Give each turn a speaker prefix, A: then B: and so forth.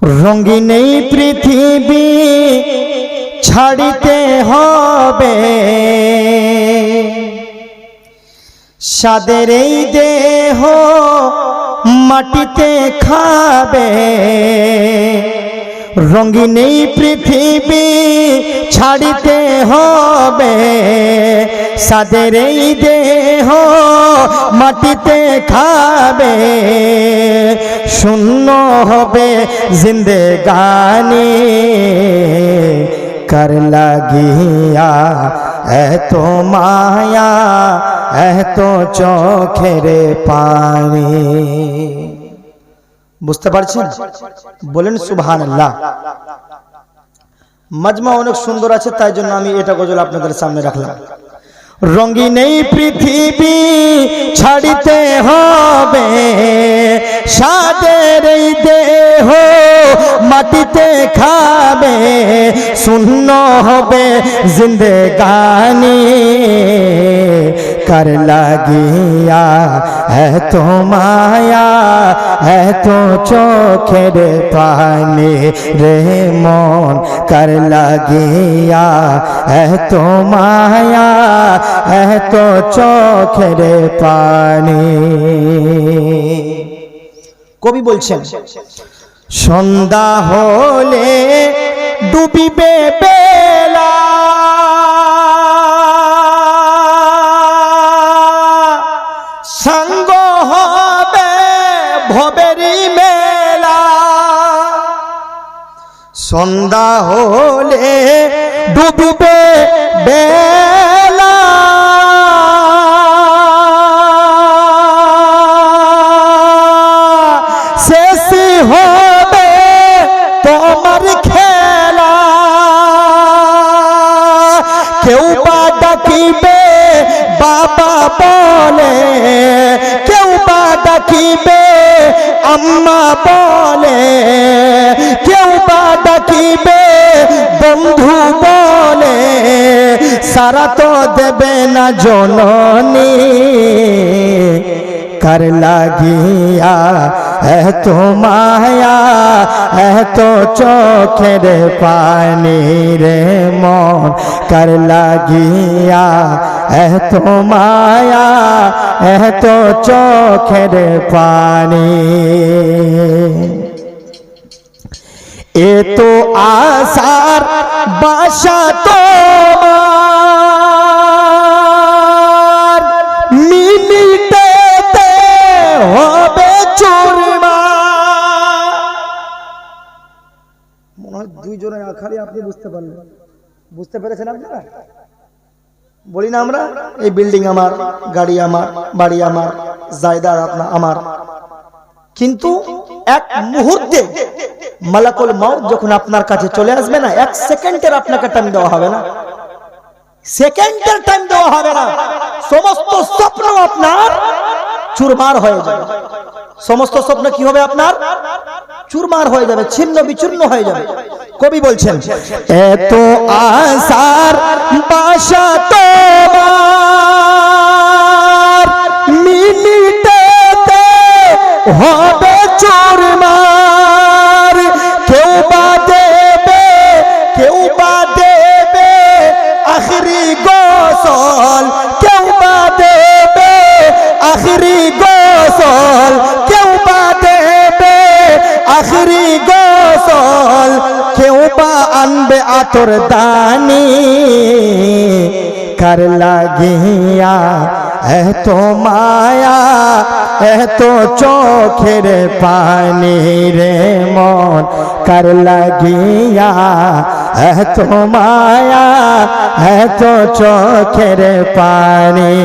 A: রঙিন এই পৃথিবী ছাড়িতে হবে, সাদের এই দেহ মাটিতে খাবে। রঙিন এই পৃথিবী ছাড়িতে হবে, সাদের এই দেহ মাটিতে খাবে। শূন্য হবে জিন্দেগানি, কার লাগিয়া এত মায়া এত চোখের পানি। বুঝতে পারছেন? বলেন সুবহানাল্লাহ। মাজমা অনেক সুন্দর আছে, তাই জন্য আমি এটা গজল আপনাদের সামনে রাখলাম। রঙিন এই পৃথিবী ছাড়িতে হবে, সাদের এই দেহ মাটিতে খাবে। শূন্য হবে জিন্দেগানি, কার লাগিয়া এত মায়া এত চোখের পানি রে মন, কার লাগিয়া এত মায়া এত চোখের পানি। কবি বলছেন, সন্ধ্যা হলে ডুবিবে বেলা, সঙ্গ হবে ভবেরি মেলা। সন্ধ্যা হলে ডুবিবে বেলা, শেষ হবে তোমার খেলা। কেউ বা ডাকিবে বাবা বলে, কেউ বা ডাকিবে আম্মা বলে, কেউ বা ডাকিবে বন্ধু বলে, সারা তো দেবে না জননী, কার লাগিয়া এত মায়া এত চোখের পানি রে মন, কার লাগিয়া এত মায়া এত চোখের পানি। এ তো আশার বাসা তোমার, মিনিটেতে হবে চুরমার। মনে হয় দুইজনের আখারি আপনি বুঝতে পারলেন। বুঝতে পেরেছেন আপনারা? বলি না আমরা, এই বিল্ডিং আমার, গাড়ি আমার, বাড়ি আমার, জায়গা আমার, কিন্তু এক মুহূর্তে মালাকুল মউত যখন আপনার কাছে চলে আসবে না, এক সেকেন্ডের আপনাকে টাইম দেওয়া হবে না, সেকেন্ডের টাইম দেওয়া হবে না। সমস্ত স্বপ্ন আপনার চুরমার হয়ে যাবে। সমস্ত স্বপ্ন কি হবে? আপনার চুরমার হয়ে যাবে, ছিন্ন বিচূর্ণ হয়ে যাবে। কবি বলছেন, এত আশার বাসা তোমার, মিনিটেতে হবে চুরমার। কেউ বা দেবে, কেউ বা দেবে আখরি গোসল, কেউ বা দেবে আখরি গোসল, কেউ বা দেবে আখরি গোসল, কেউ বা আনবে আতর দানি, কার লাগিয়া এত মায়া এত চোখের পানি রে মন, কার লাগিয়া এত মায়া এত চোখের পানি।